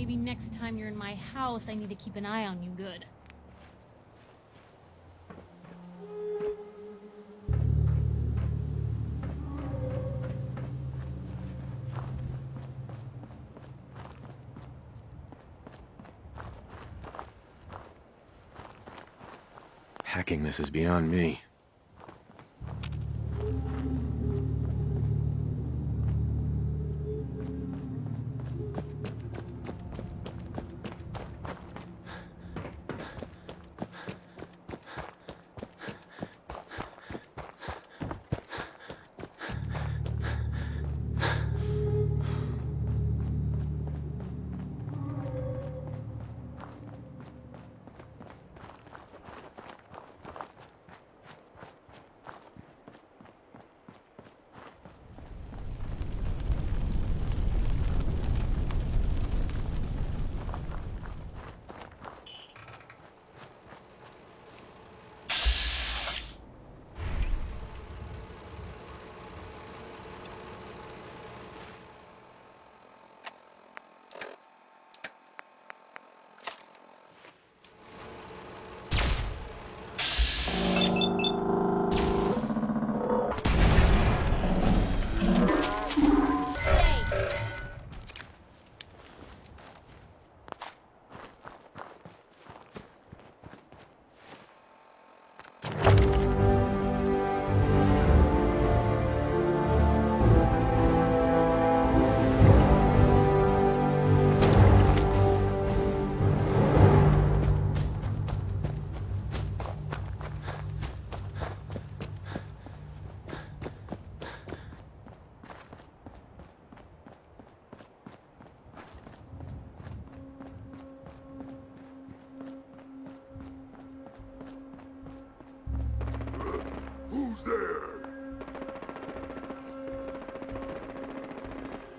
maybe next time you're in my house, I need to keep an eye on you good. Hacking this is beyond me. Who's there?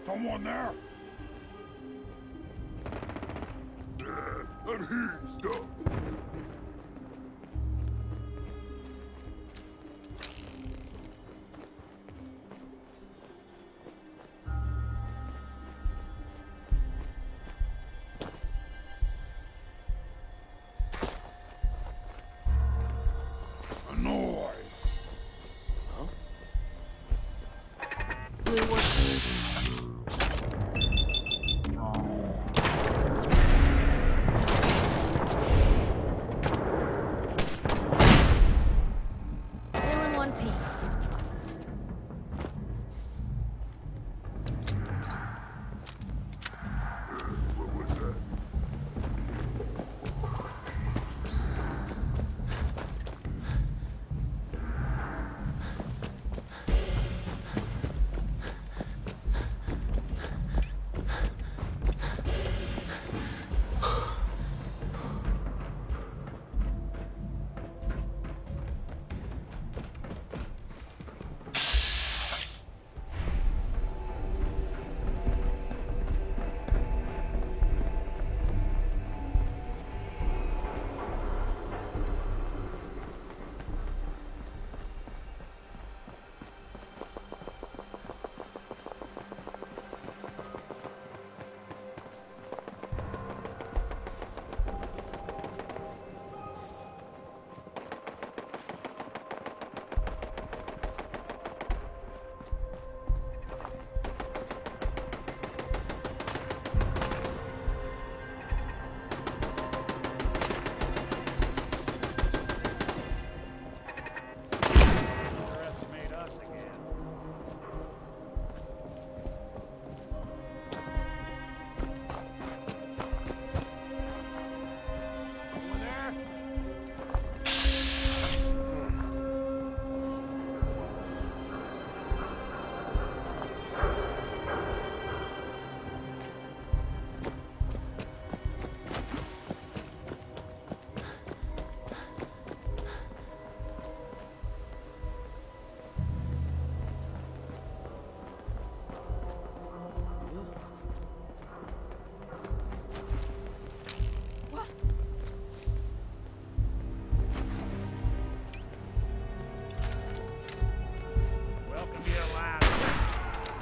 Someone there? I'm hearing stuff.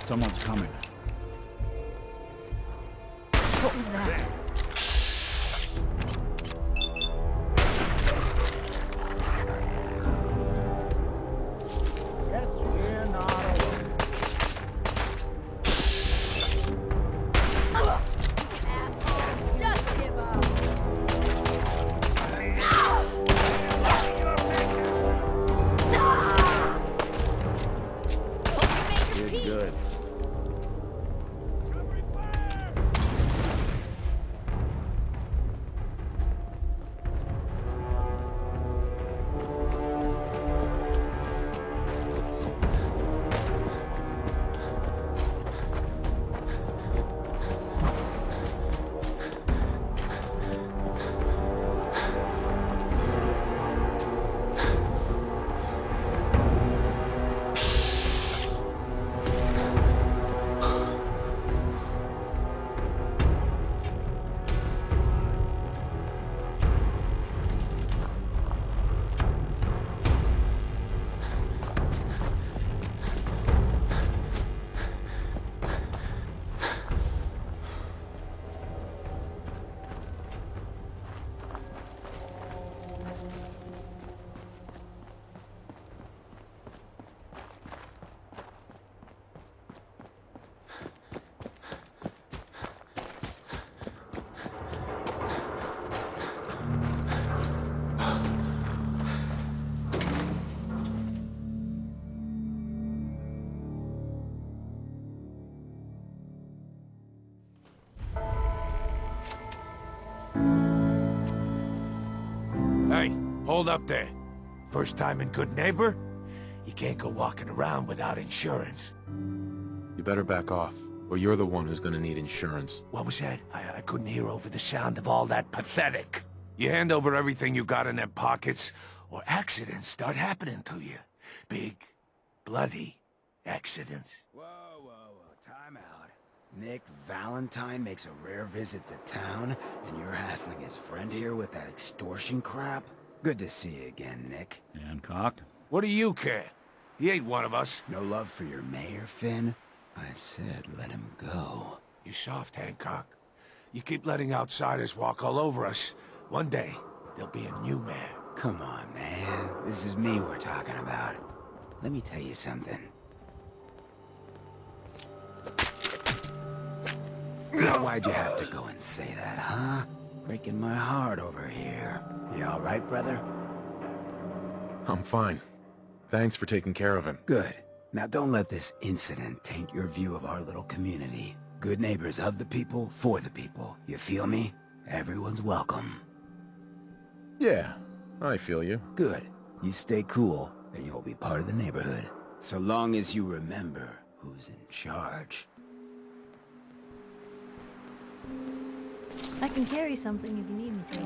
Someone's coming. What was that? Hold up there. First time in Good Neighbor? You can't go walking around without insurance. You better back off, or you're the one who's gonna need insurance. What was that? I couldn't hear over the sound of all that pathetic. You hand over everything you got in them pockets, or accidents start happening to you. Big, bloody accidents. Whoa, whoa, whoa, time out. Nick Valentine makes a rare visit to town, and you're hassling his friend here with that extortion crap? Good to see you again, Nick. Hancock? What do you care? He ain't one of us. No love for your mayor, Finn? I said let him go. You soft, Hancock. You keep letting outsiders walk all over us. One day, there'll be a new mayor. Come on, man. This is me we're talking about. Let me tell you something. Now, why'd you have to go and say that, huh? Breaking my heart over here. You all right, brother? I'm fine. Thanks for taking care of him. Good. Now don't let this incident taint your view of our little community. Good neighbors of the people, for the people. You feel me? Everyone's welcome. Yeah, I feel you. Good. You stay cool, and you'll be part of the neighborhood. So long as you remember who's in charge. I can carry something if you need me to.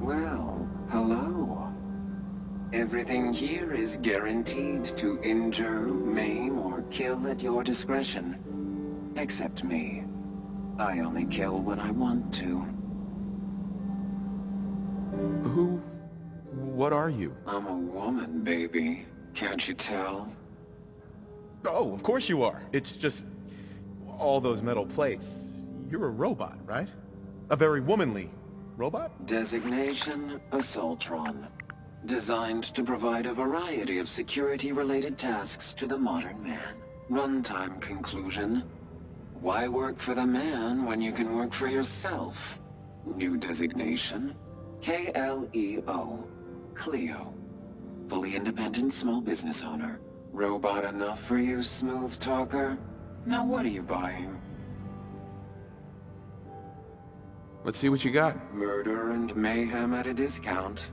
Well, hello. Everything here is guaranteed to injure, maim, or kill at your discretion. Except me. I only kill when I want to. What are you? I'm a woman, baby. Can't you tell? Oh, of course you are. It's just... all those metal plates. You're a robot, right? A very womanly robot? Designation, Assaultron. Designed to provide a variety of security-related tasks to the modern man. Runtime conclusion. Why work for the man when you can work for yourself? New designation. KLEO. Cleo. Fully independent small business owner. Robot enough for you, smooth talker? Now what are you buying? Let's see what you got. Murder and mayhem at a discount.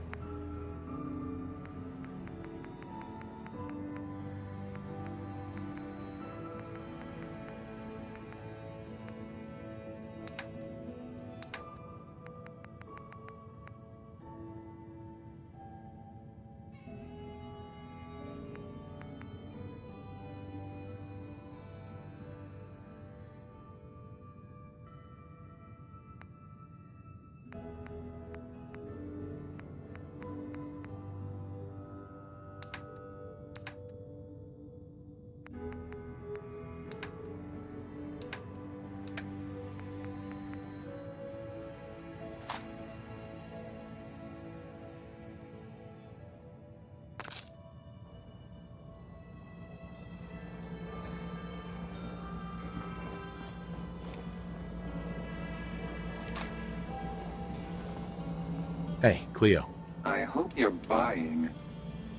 Hey, Cleo. I hope you're buying.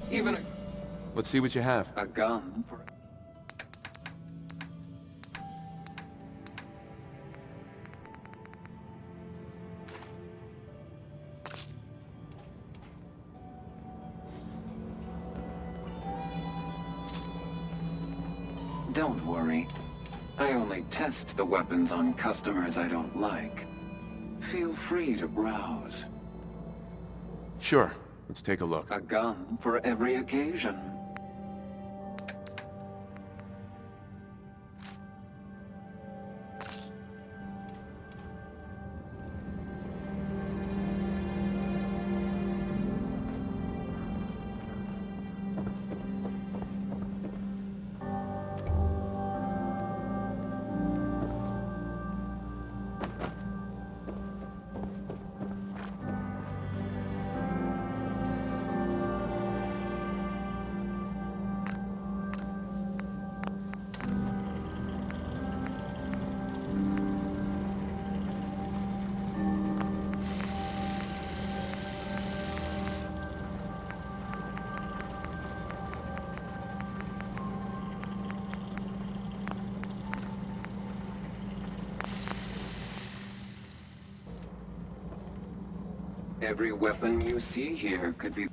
Even Let's see what you have. a gun for... Don't worry. I only test the weapons on customers I don't like. Feel free to browse. Sure. Let's take a look. A gun for every occasion. Every weapon you see here could be...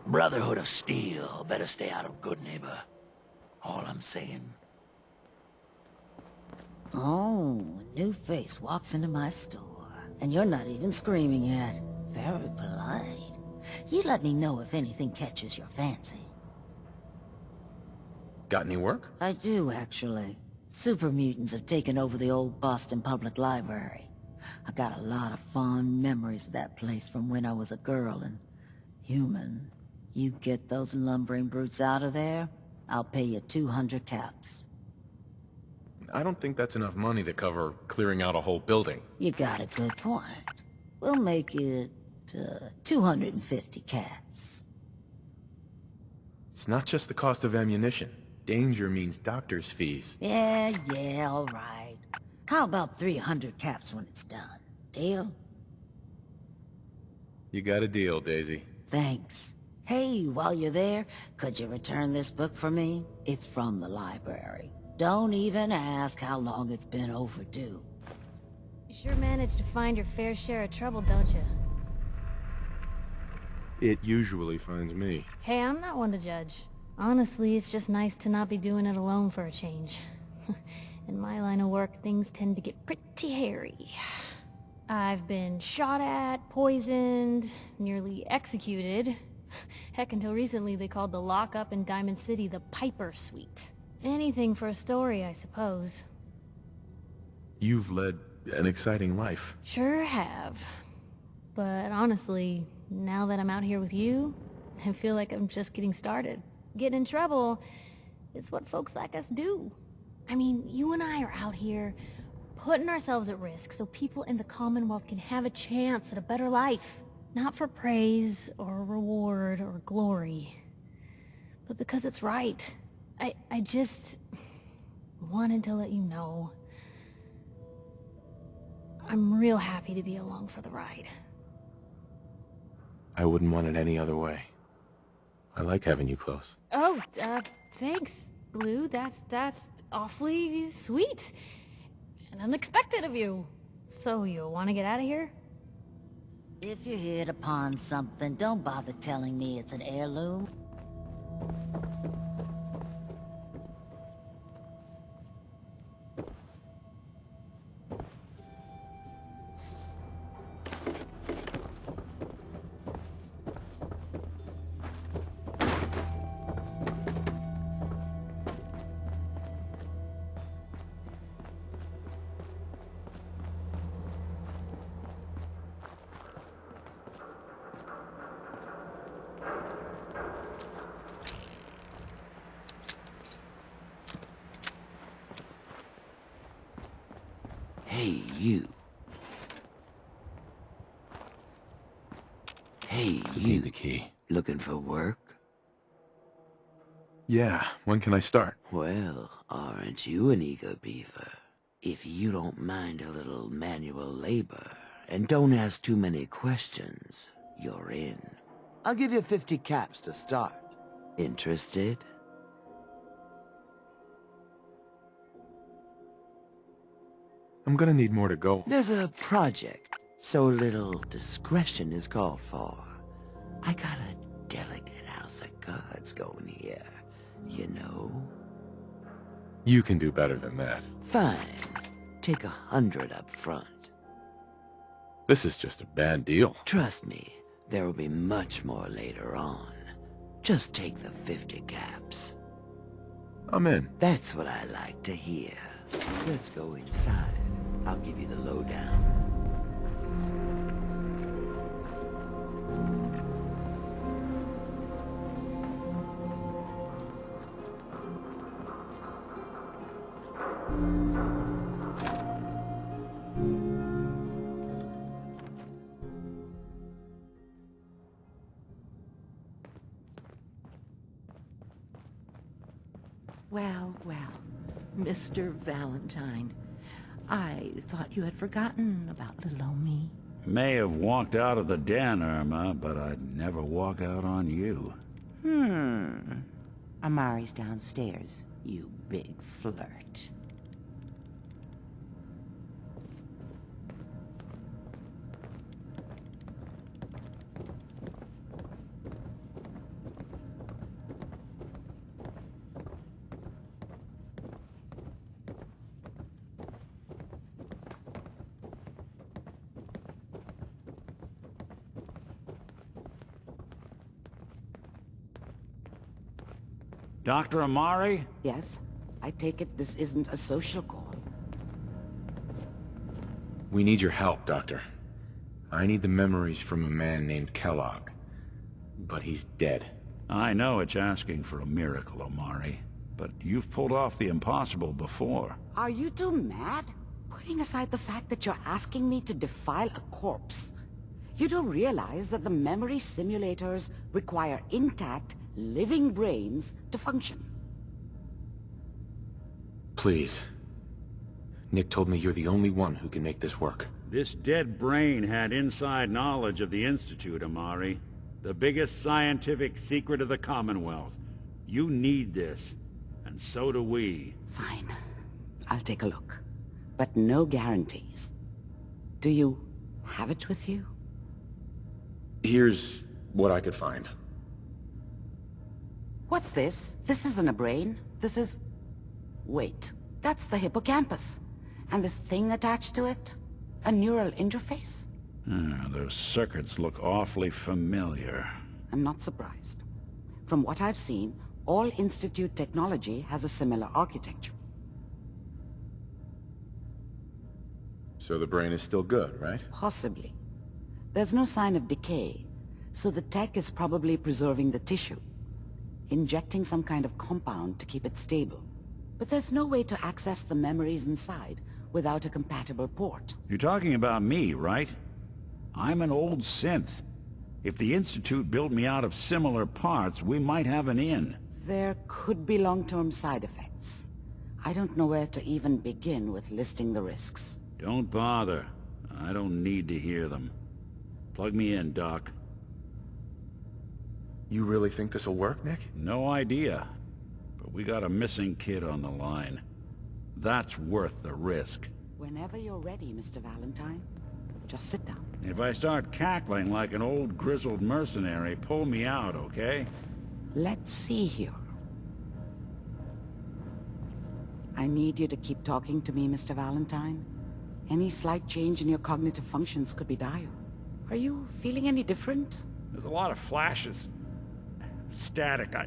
Brotherhood of Steel, better stay out of good neighbor. All I'm saying. Oh, a new face walks into my store, and you're not even screaming yet. Very polite. You let me know if anything catches your fancy. Got any work? I do, actually. Super mutants have taken over the old Boston Public Library. I got a lot of fond memories of that place from when I was a girl and human. You get those lumbering brutes out of there, I'll pay you 200 caps. I don't think that's enough money to cover clearing out a whole building. You got a good point. We'll make it 250 caps. It's not just the cost of ammunition. Danger means doctor's fees. Yeah, all right. How about 300 caps when it's done? Deal? You got a deal, Daisy. Thanks. Hey, while you're there, could you return this book for me? It's from the library. Don't even ask how long it's been overdue. You sure managed to find your fair share of trouble, don't you? It usually finds me. Hey, I'm not one to judge. Honestly, it's just nice to not be doing it alone for a change. In my line of work, things tend to get pretty hairy. I've been shot at, poisoned, nearly executed. Heck, until recently they called the lockup in Diamond City the Piper Suite. Anything for a story, I suppose. You've led an exciting life. Sure have. But honestly, now that I'm out here with you, I feel like I'm just getting started. Getting in trouble is what folks like us do. I mean, you and I are out here putting ourselves at risk so people in the Commonwealth can have a chance at a better life. Not for praise or reward or glory, but because it's right. I just wanted to let you know I'm real happy to be along for the ride. I wouldn't want it any other way. I like having you close. Oh, thanks, Blue. That's awfully sweet and unexpected of you. So you want to get out of here? If you hit upon something, don't bother telling me it's an heirloom. Hey, you. Hey, you. Need the key. Looking for work? Yeah, when can I start? Well, aren't you an eager beaver? If you don't mind a little manual labor, and don't ask too many questions, you're in. I'll give you 50 caps to start. Interested? I'm gonna need more to go. There's a project, so little discretion is called for. I got a delicate house of cards going here, you know? You can do better than that. Fine. Take 100 up front. This is just a bad deal. Trust me, there will be much more later on. Just take the 50 caps. I'm in. That's what I like to hear. Let's go inside. I'll give you the lowdown. Well, Mr. Valentine. I thought you had forgotten about little old me. May have walked out of the den, Irma, but I'd never walk out on you. Amari's downstairs, you big flirt. Dr. Amari? Yes? I take it this isn't a social call. We need your help, Doctor. I need the memories from a man named Kellogg. But he's dead. I know it's asking for a miracle, Amari. But you've pulled off the impossible before. Are you two mad? Putting aside the fact that you're asking me to defile a corpse, you do realize that the memory simulators require intact, living brains to function. Please. Nick told me you're the only one who can make this work. This dead brain had inside knowledge of the Institute, Amari. The biggest scientific secret of the Commonwealth. You need this, and so do we. Fine. I'll take a look. But no guarantees. Do you have it with you? Here's what I could find. What's this? This isn't a brain. This is... Wait, that's the hippocampus. And this thing attached to it? A neural interface? Those circuits look awfully familiar. I'm not surprised. From what I've seen, all Institute technology has a similar architecture. So the brain is still good, right? Possibly. There's no sign of decay, so the tech is probably preserving the tissue, injecting some kind of compound to keep it stable. But there's no way to access the memories inside without a compatible port. You're talking about me, right? I'm an old synth. If the Institute built me out of similar parts, we might have an in. There could be long-term side effects. I don't know where to even begin with listing the risks. Don't bother. I don't need to hear them. Plug me in, Doc. You really think this'll work, Nick? No idea. But we got a missing kid on the line. That's worth the risk. Whenever you're ready, Mr. Valentine, just sit down. If I start cackling like an old grizzled mercenary, pull me out, okay? Let's see here. I need you to keep talking to me, Mr. Valentine. Any slight change in your cognitive functions could be dire. Are you feeling any different? There's a lot of flashes. Static. I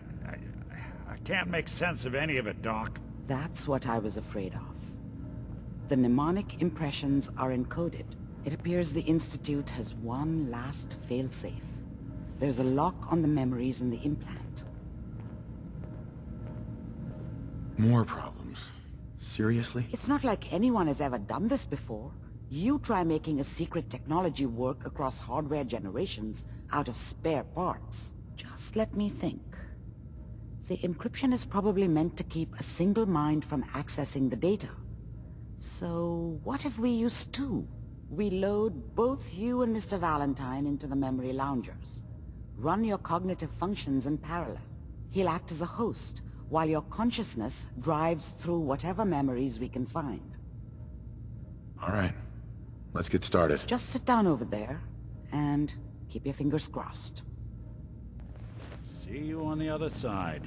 can't make sense of any of it, Doc. That's what I was afraid of. The mnemonic impressions are encoded. It appears the Institute has one last failsafe. There's a lock on the memories in the implant. More problems. Seriously? It's not like anyone has ever done this before. You try making a secret technology work across hardware generations out of spare parts. Just let me think. The encryption is probably meant to keep a single mind from accessing the data. So what if we use two? We load both you and Mr. Valentine into the memory loungers. Run your cognitive functions in parallel. He'll act as a host, while your consciousness drives through whatever memories we can find. All right. Let's get started. Just sit down over there, and keep your fingers crossed. See you on the other side.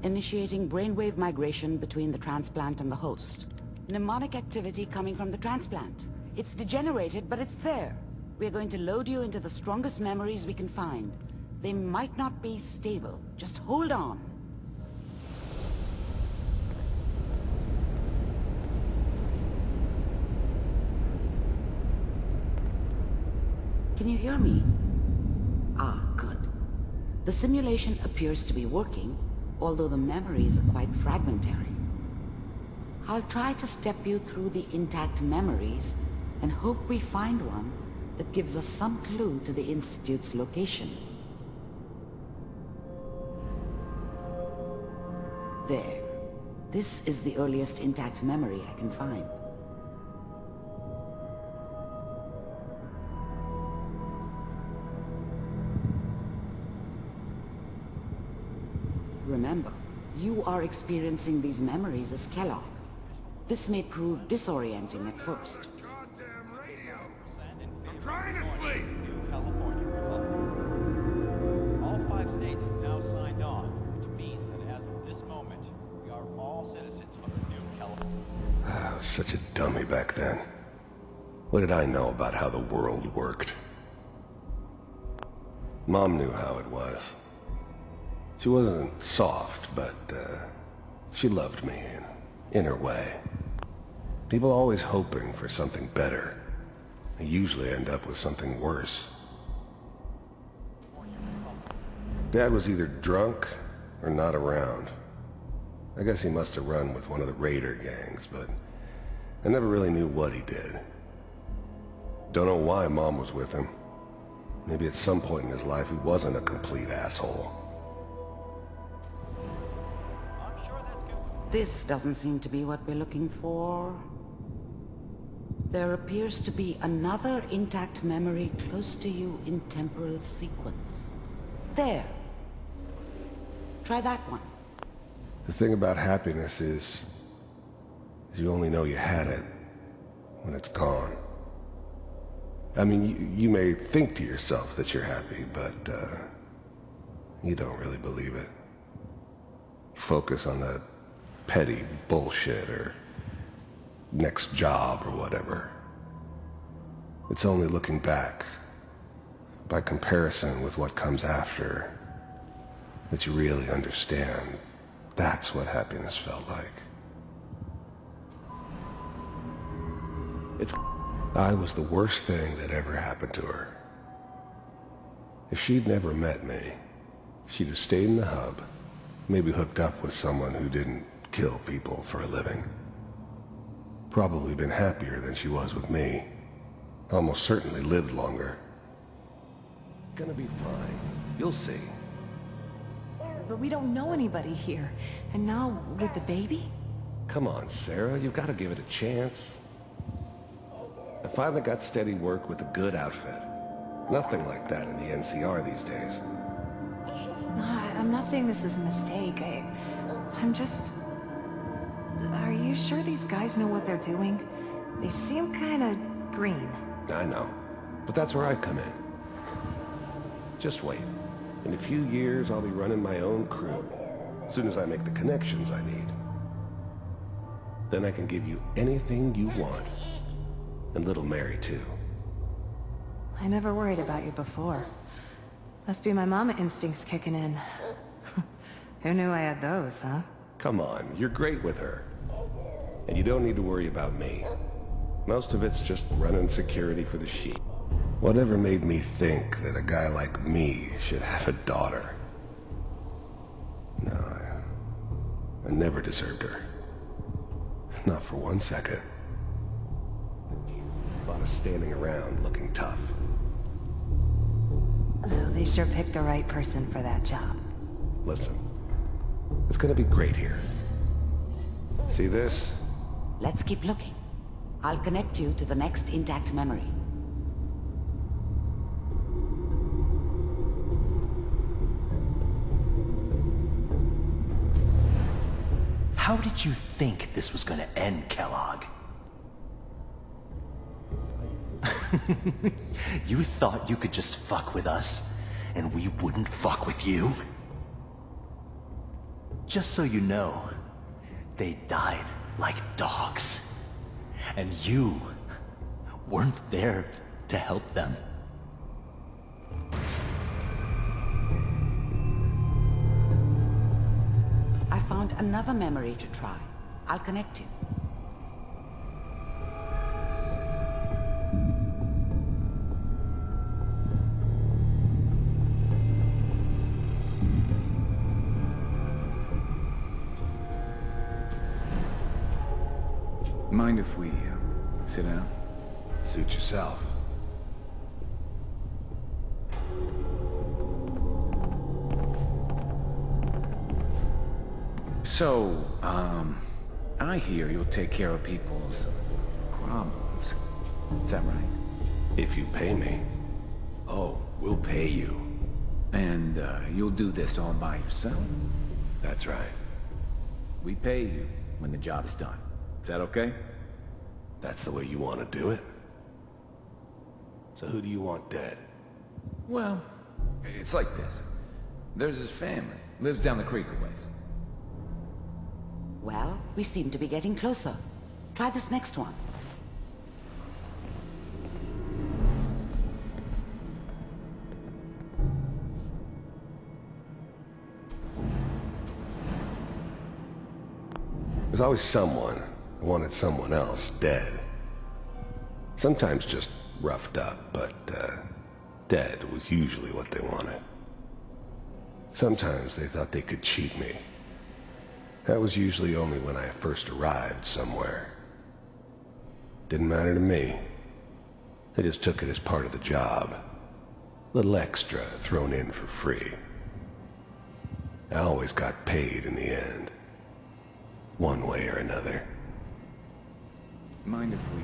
Initiating brainwave migration between the transplant and the host. Mnemonic activity coming from the transplant. It's degenerated, but it's there. We're going to load you into the strongest memories we can find. They might not be stable. Just hold on. Can you hear me? Ah, good. The simulation appears to be working, although the memories are quite fragmentary. I'll try to step you through the intact memories and hope we find one that gives us some clue to the Institute's location. There. This is the earliest intact memory I can find. Remember, you are experiencing these memories as Kellogg. This may prove disorienting at first. Goddamn radio! I'm trying to sleep! such a dummy back then. What did I know about how the world worked? Mom knew how it was. She wasn't soft, but she loved me in her way. People always hoping for something better. They usually end up with something worse. Dad was either drunk or not around. I guess he must have run with one of the raider gangs, but I never really knew what he did. Don't know why Mom was with him. Maybe at some point in his life he wasn't a complete asshole. This doesn't seem to be what we're looking for. There appears to be another intact memory close to you in temporal sequence. There. Try that one. The thing about happiness is you only know you had it when it's gone. I mean, you may think to yourself that you're happy, but you don't really believe it. Focus on that petty bullshit or next job or whatever. It's only looking back, by comparison with what comes after, that you really understand. That's what happiness felt like. I was the worst thing that ever happened to her. If she'd never met me, she'd have stayed in the hub, maybe hooked up with someone who didn't kill people for a living. Probably been happier than she was with me. Almost certainly lived longer. Gonna be fine. You'll see. But we don't know anybody here. And now, with the baby? Come on, Sarah, you've got to give it a chance. I finally got steady work with a good outfit. Nothing like that in the NCR these days. No, I'm not saying this was a mistake. I'm just... Are you sure these guys know what they're doing? They seem kinda green. I know, but that's where I come in. Just wait. In a few years, I'll be running my own crew. As soon as I make the connections I need. Then I can give you anything you want. And little Mary, too. I never worried about you before. Must be my mama instincts kicking in. Who knew I had those, huh? Come on, you're great with her. And you don't need to worry about me. Most of it's just running security for the sheep. Whatever made me think that a guy like me should have a daughter? No, I never deserved her. Not for 1 second. A lot of standing around looking tough. Well, they sure picked the right person for that job. Listen, it's gonna be great here. See this? Let's keep looking. I'll connect you to the next intact memory. How did you think this was gonna end, Kellogg? You thought you could just fuck with us, and we wouldn't fuck with you? Just so you know, they died like dogs. And you weren't there to help them. I found another memory to try. I'll connect you. Mind if we sit down? Suit yourself. So, I hear you'll take care of people's problems. Is that right? If you pay me. Oh, we'll pay you. And, you'll do this all by yourself? That's right. We pay you when the job's done. Is that okay? That's the way you want to do it? So who do you want dead? Well, it's like this. There's his family. Lives down the creek a ways. Well, we seem to be getting closer. Try this next one. There's always someone who wanted someone else dead. Sometimes just roughed up, but dead was usually what they wanted. Sometimes they thought they could cheat me. That was usually only when I first arrived somewhere. Didn't matter to me. They just took it as part of the job. Little extra thrown in for free. I always got paid in the end. One way or another. Mind if we